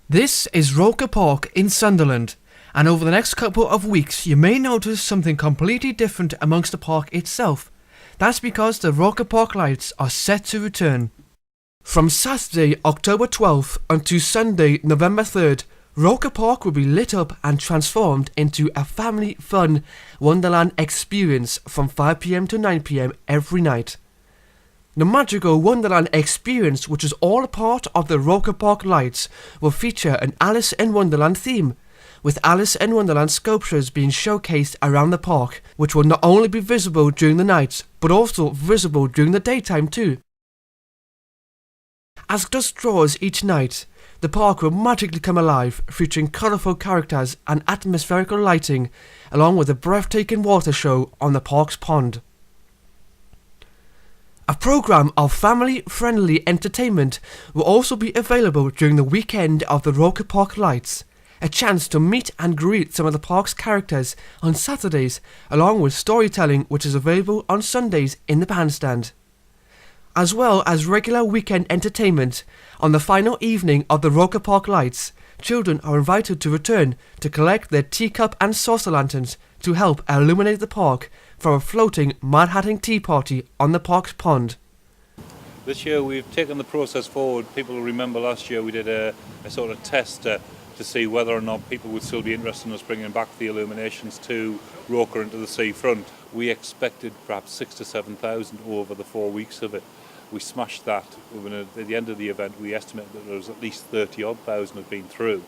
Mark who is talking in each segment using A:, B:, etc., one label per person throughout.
A: This is Roker Park in Sunderland, and over the next couple of weeks you may notice something completely different amongst the park itself. That's because the Roker Park lights are set to return. From Saturday, October 12th until Sunday, November 3rd, Roker Park will be lit up and transformed into a family fun Wonderland experience from 5 p.m. to 9 p.m. every night. The magical Wonderland Experience, which is all a part of the Roker Park lights, will feature an Alice in Wonderland theme, with Alice in Wonderland sculptures being showcased around the park, which will not only be visible during the night, but also visible during the daytime too. As dusk draws each night, the park will magically come alive, featuring colourful characters and atmospherical lighting, along with a breathtaking water show on the park's pond. A programme of family-friendly entertainment will also be available during the weekend of the Roker Park lights, a chance to meet and greet some of the park's characters on Saturdays, along with storytelling which is available on Sundays in the bandstand. As well as regular weekend entertainment, on the final evening of the Roker Park lights, children are invited to return to collect their teacup and saucer lanterns to help illuminate the park for a floating Mad Hatting tea party on the park's pond.
B: This year we've taken the process forward. People will remember last year we did a sort of test to see whether or not people would still be interested in us bringing back the illuminations to Roker and to the seafront. We expected perhaps 6,000 to 7,000 over the 4 weeks of it. We smashed that. At the end of the event we estimated that there was at least 30,000 had been through.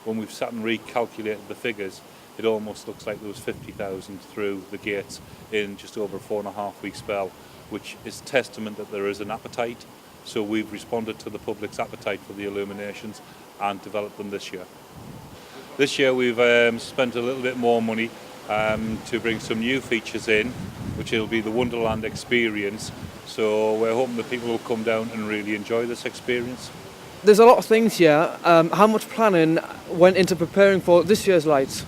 B: When we've sat and recalculated the figures, it almost looks like there was 50,000 through the gates in just over a 4.5 week spell, which is testament that there is an appetite. So we've responded to the public's appetite for the illuminations and developed them this year. This year we've spent a little bit more money to bring some new features in, which will be the Wonderland Experience. So we're hoping that people will come down and really enjoy this experience.
C: There's a lot of things here. How much planning went into preparing for this year's lights?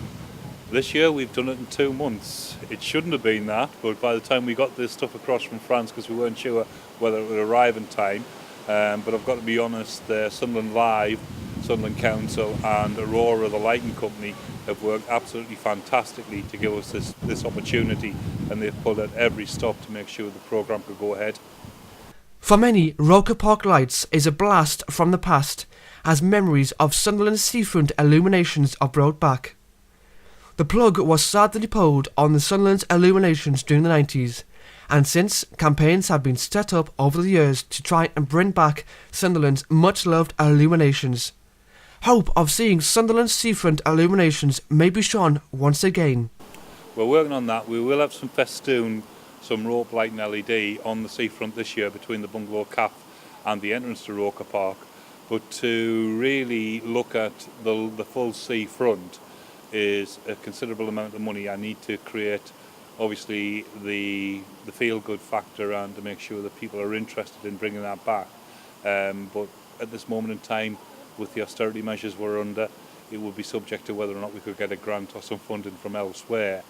B: This year we've done it in 2 months. It shouldn't have been that, but by the time we got this stuff across from France, because we weren't sure whether it would arrive in time, but I've got to be honest, Sunderland Live, Sunderland Council and Aurora, the lighting company, have worked absolutely fantastically to give us this opportunity, and they've pulled at every stop to make sure the programme could go ahead.
A: For many, Roker Park lights is a blast from the past, as memories of Sunderland's seafront illuminations are brought back. The plug was sadly pulled on the Sunderland's illuminations during the 90s, and since, campaigns have been set up over the years to try and bring back Sunderland's much-loved illuminations. Hope of seeing Sunderland's seafront illuminations may be shone once again.
B: We're working on that. We will have some festoon, some rope lighting LED on the seafront this year between the bungalow cafe and the entrance to Roker Park, but to really look at the full seafront is a considerable amount of money. I need to create obviously the feel-good factor and to make sure that people are interested in bringing that back. But at this moment in time, with the austerity measures we're under, it would be subject to whether or not we could get a grant or some funding from elsewhere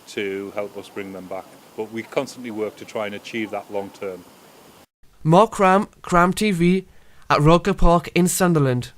B: to help us bring them back. But we constantly work to try and achieve that long term.
A: Mark Cram, Cram TV at Roker Park in Sunderland.